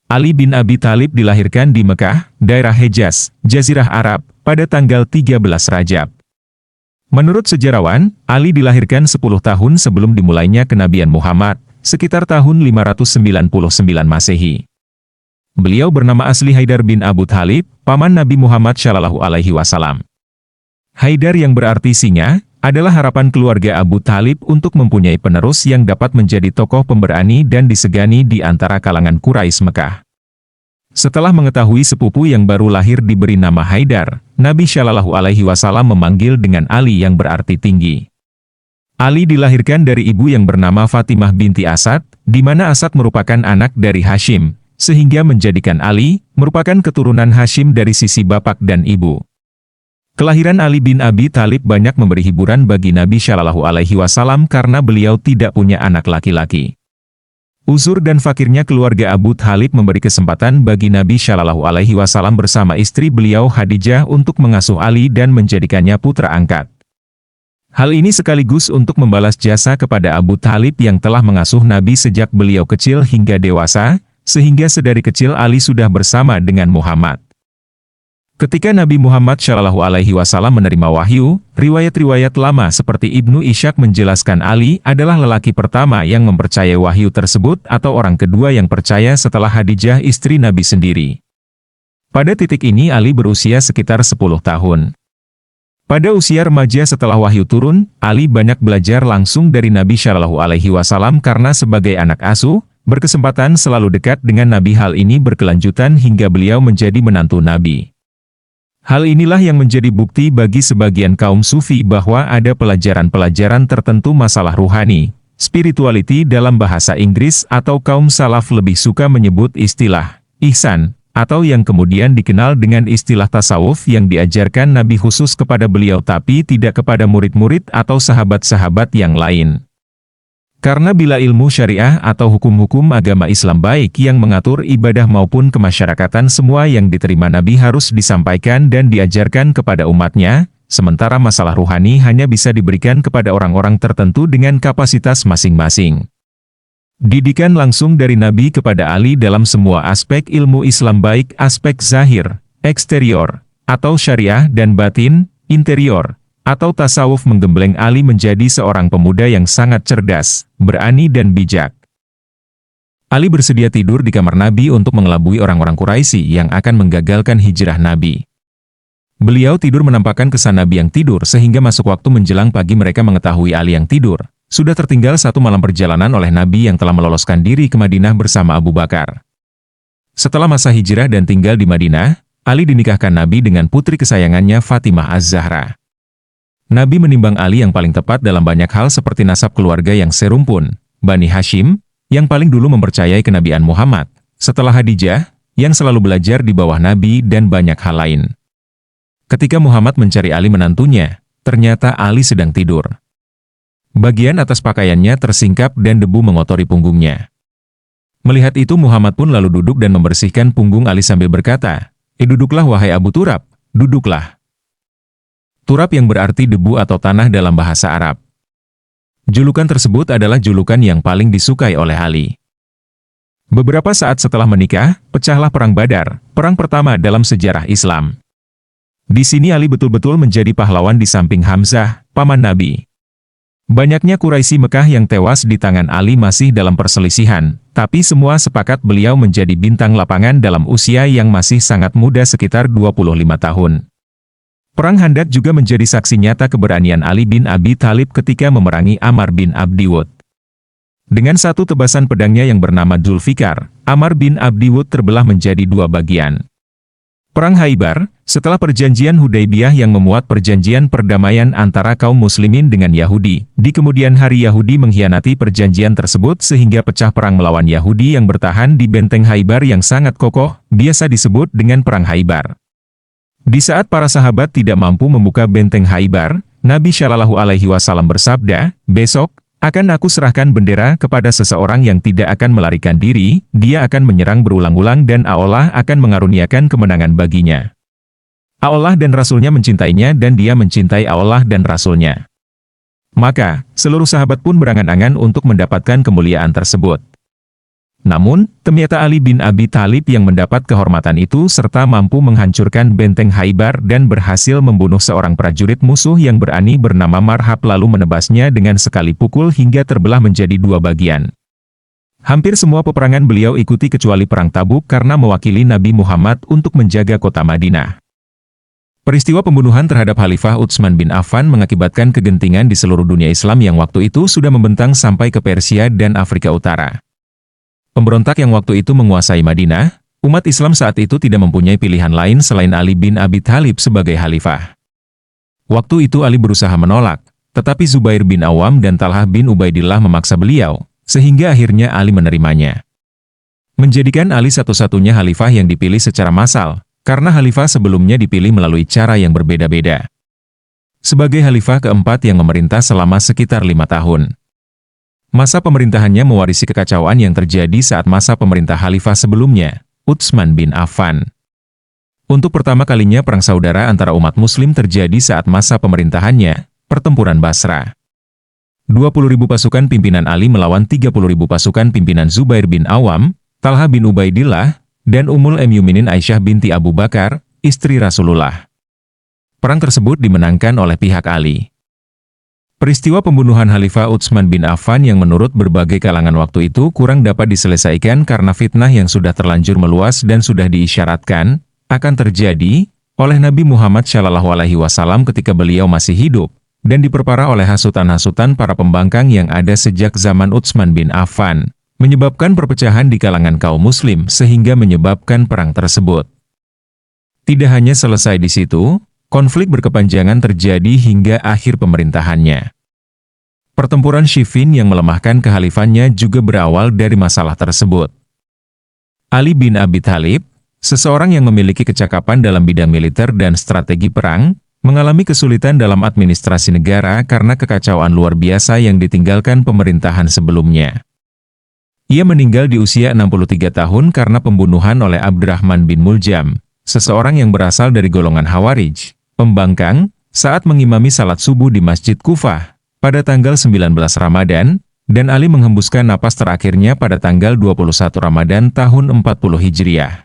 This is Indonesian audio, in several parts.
Ali bin Abi Thalib dilahirkan di Mekah, daerah Hejaz, Jazirah Arab, pada tanggal 13 Rajab. Menurut sejarawan, Ali dilahirkan 10 tahun sebelum dimulainya kenabian Muhammad, sekitar tahun 599 Masehi. Beliau bernama asli Haidar bin Abu Thalib, paman Nabi Muhammad SAW. Haidar yang berarti singa, adalah harapan keluarga Abu Thalib untuk mempunyai penerus yang dapat menjadi tokoh pemberani dan disegani di antara kalangan Quraisy Mekah. Setelah mengetahui sepupu yang baru lahir diberi nama Haidar, Nabi Shallallahu Alaihi Wasallam memanggil dengan Ali yang berarti tinggi. Ali dilahirkan dari ibu yang bernama Fatimah binti Asad, di mana Asad merupakan anak dari Hashim, sehingga menjadikan Ali merupakan keturunan Hashim dari sisi bapak dan ibu. Kelahiran Ali bin Abi Thalib banyak memberi hiburan bagi Nabi Shallallahu Alaihi Wasallam karena beliau tidak punya anak laki-laki. Uzur dan fakirnya keluarga Abu Thalib memberi kesempatan bagi Nabi Shallallahu Alaihi Wasallam bersama istri beliau Khadijah untuk mengasuh Ali dan menjadikannya putra angkat. Hal ini sekaligus untuk membalas jasa kepada Abu Thalib yang telah mengasuh Nabi sejak beliau kecil hingga dewasa, sehingga sedari kecil Ali sudah bersama dengan Muhammad. Ketika Nabi Muhammad SAW menerima wahyu, riwayat-riwayat lama seperti Ibnu Ishaq menjelaskan Ali adalah lelaki pertama yang mempercayai wahyu tersebut atau orang kedua yang percaya setelah Khadijah istri Nabi sendiri. Pada titik ini Ali berusia sekitar 10 tahun. Pada usia remaja setelah wahyu turun, Ali banyak belajar langsung dari Nabi SAW karena sebagai anak asuh, berkesempatan selalu dekat dengan Nabi. Hal ini berkelanjutan hingga beliau menjadi menantu Nabi. Hal inilah yang menjadi bukti bagi sebagian kaum sufi bahwa ada pelajaran-pelajaran tertentu masalah ruhani, spirituality dalam bahasa Inggris atau kaum salaf lebih suka menyebut istilah ihsan, atau yang kemudian dikenal dengan istilah tasawuf yang diajarkan Nabi khusus kepada beliau tapi tidak kepada murid-murid atau sahabat-sahabat yang lain. Karena bila ilmu syariah atau hukum-hukum agama Islam baik yang mengatur ibadah maupun kemasyarakatan semua yang diterima Nabi harus disampaikan dan diajarkan kepada umatnya, sementara masalah ruhani hanya bisa diberikan kepada orang-orang tertentu dengan kapasitas masing-masing. Didikan langsung dari Nabi kepada Ali dalam semua aspek ilmu Islam baik aspek zahir, eksterior, atau syariah dan batin, interior, atau tasawuf menggembleng Ali menjadi seorang pemuda yang sangat cerdas, berani dan bijak. Ali bersedia tidur di kamar Nabi untuk mengelabui orang-orang Quraisy yang akan menggagalkan hijrah Nabi. Beliau tidur menampakkan kesan Nabi yang tidur sehingga masuk waktu menjelang pagi mereka mengetahui Ali yang tidur. Sudah tertinggal satu malam perjalanan oleh Nabi yang telah meloloskan diri ke Madinah bersama Abu Bakar. Setelah masa hijrah dan tinggal di Madinah, Ali dinikahkan Nabi dengan putri kesayangannya Fatimah Az-Zahra. Nabi menimbang Ali yang paling tepat dalam banyak hal seperti nasab keluarga yang serumpun, Bani Hashim, yang paling dulu mempercayai kenabian Muhammad, setelah Khadijah, yang selalu belajar di bawah Nabi dan banyak hal lain. Ketika Muhammad mencari Ali menantunya, ternyata Ali sedang tidur. Bagian atas pakaiannya tersingkap dan debu mengotori punggungnya. Melihat itu Muhammad pun lalu duduk dan membersihkan punggung Ali sambil berkata, duduklah wahai Abu Turab, duduklah. Turab yang berarti debu atau tanah dalam bahasa Arab. Julukan tersebut adalah julukan yang paling disukai oleh Ali. Beberapa saat setelah menikah, pecahlah Perang Badar, perang pertama dalam sejarah Islam. Di sini Ali betul-betul menjadi pahlawan di samping Hamzah, paman Nabi. Banyaknya Quraisy Mekah yang tewas di tangan Ali masih dalam perselisihan, tapi semua sepakat beliau menjadi bintang lapangan dalam usia yang masih sangat muda sekitar 25 tahun. Perang Handak juga menjadi saksi nyata keberanian Ali bin Abi Thalib ketika memerangi Amr bin Abdi Wud. Dengan satu tebasan pedangnya yang bernama Dzulfikar, Amr bin Abdi Wud terbelah menjadi dua bagian. Perang Khaybar, setelah perjanjian Hudaybiyah yang memuat perjanjian perdamaian antara kaum muslimin dengan Yahudi, di kemudian hari Yahudi mengkhianati perjanjian tersebut sehingga pecah perang melawan Yahudi yang bertahan di benteng Khaybar yang sangat kokoh, biasa disebut dengan Perang Khaybar. Di saat para sahabat tidak mampu membuka benteng Khaybar, Nabi Shallallahu Alaihi Wasallam bersabda, besok, akan aku serahkan bendera kepada seseorang yang tidak akan melarikan diri, dia akan menyerang berulang-ulang dan Allah akan mengaruniakan kemenangan baginya. Allah dan Rasulnya mencintainya dan dia mencintai Allah dan Rasulnya. Maka, seluruh sahabat pun berangan-angan untuk mendapatkan kemuliaan tersebut. Namun, ternyata Ali bin Abi Thalib yang mendapat kehormatan itu serta mampu menghancurkan benteng Khaybar dan berhasil membunuh seorang prajurit musuh yang berani bernama Marhab lalu menebasnya dengan sekali pukul hingga terbelah menjadi dua bagian. Hampir semua peperangan beliau ikuti kecuali perang Tabuk karena mewakili Nabi Muhammad untuk menjaga kota Madinah. Peristiwa pembunuhan terhadap Khalifah Utsman bin Affan mengakibatkan kegentingan di seluruh dunia Islam yang waktu itu sudah membentang sampai ke Persia dan Afrika Utara. Pemberontak yang waktu itu menguasai Madinah, umat Islam saat itu tidak mempunyai pilihan lain selain Ali bin Abi Thalib sebagai khalifah. Waktu itu Ali berusaha menolak, tetapi Zubair bin Awam dan Talhah bin Ubaidillah memaksa beliau, sehingga akhirnya Ali menerimanya. Menjadikan Ali satu-satunya khalifah yang dipilih secara massal, karena khalifah sebelumnya dipilih melalui cara yang berbeda-beda. Sebagai khalifah keempat yang memerintah selama sekitar 5 tahun. Masa pemerintahannya mewarisi kekacauan yang terjadi saat masa pemerintah khalifah sebelumnya, Utsman bin Affan. Untuk pertama kalinya perang saudara antara umat muslim terjadi saat masa pemerintahannya, pertempuran Basra. 20.000 pasukan pimpinan Ali melawan 30.000 pasukan pimpinan Zubair bin Awam, Talha bin Ubaidillah, dan Ummul Mukminin Aisyah binti Abu Bakar, istri Rasulullah. Perang tersebut dimenangkan oleh pihak Ali. Peristiwa pembunuhan Khalifah Utsman bin Affan yang menurut berbagai kalangan waktu itu kurang dapat diselesaikan karena fitnah yang sudah terlanjur meluas dan sudah diisyaratkan akan terjadi oleh Nabi Muhammad SAW ketika beliau masih hidup, dan diperparah oleh hasutan-hasutan para pembangkang yang ada sejak zaman Utsman bin Affan, menyebabkan perpecahan di kalangan kaum muslim sehingga menyebabkan perang tersebut. Tidak hanya selesai di situ, konflik berkepanjangan terjadi hingga akhir pemerintahannya. Pertempuran Siffin yang melemahkan kekhalifannya juga berawal dari masalah tersebut. Ali bin Abi Thalib, seseorang yang memiliki kecakapan dalam bidang militer dan strategi perang, mengalami kesulitan dalam administrasi negara karena kekacauan luar biasa yang ditinggalkan pemerintahan sebelumnya. Ia meninggal di usia 63 tahun karena pembunuhan oleh Abdurrahman bin Muljam, seseorang yang berasal dari golongan Khawarij, pembangkang, saat mengimami salat subuh di Masjid Kufah pada tanggal 19 Ramadan, dan Ali menghembuskan napas terakhirnya pada tanggal 21 Ramadan tahun 40 Hijriah.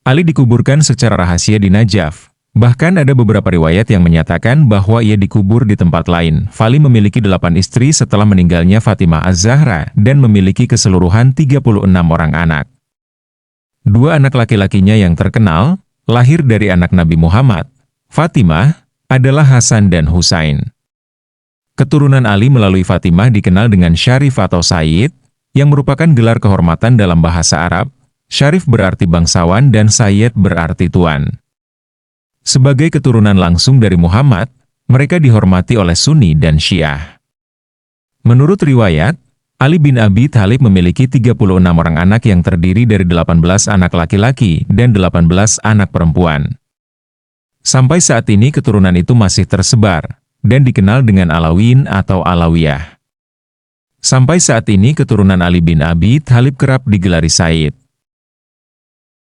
Ali dikuburkan secara rahasia di Najaf. Bahkan ada beberapa riwayat yang menyatakan bahwa ia dikubur di tempat lain. Ali memiliki 8 istri setelah meninggalnya Fatimah Az-Zahra dan memiliki keseluruhan 36 orang anak. 2 anak laki-lakinya yang terkenal, lahir dari anak Nabi Muhammad, Fatimah, adalah Hasan dan Husain. Keturunan Ali melalui Fatimah dikenal dengan Syarif atau Sayyid, yang merupakan gelar kehormatan dalam bahasa Arab. Syarif berarti bangsawan dan Sayyid berarti tuan. Sebagai keturunan langsung dari Muhammad, mereka dihormati oleh Sunni dan Syiah. Menurut riwayat, Ali bin Abi Thalib memiliki 36 orang anak yang terdiri dari 18 anak laki-laki dan 18 anak perempuan. Sampai saat ini keturunan itu masih tersebar, dan dikenal dengan Alawin atau Alawiyah. Sampai saat ini keturunan Ali bin Abi Thalib kerap digelari Sayyid.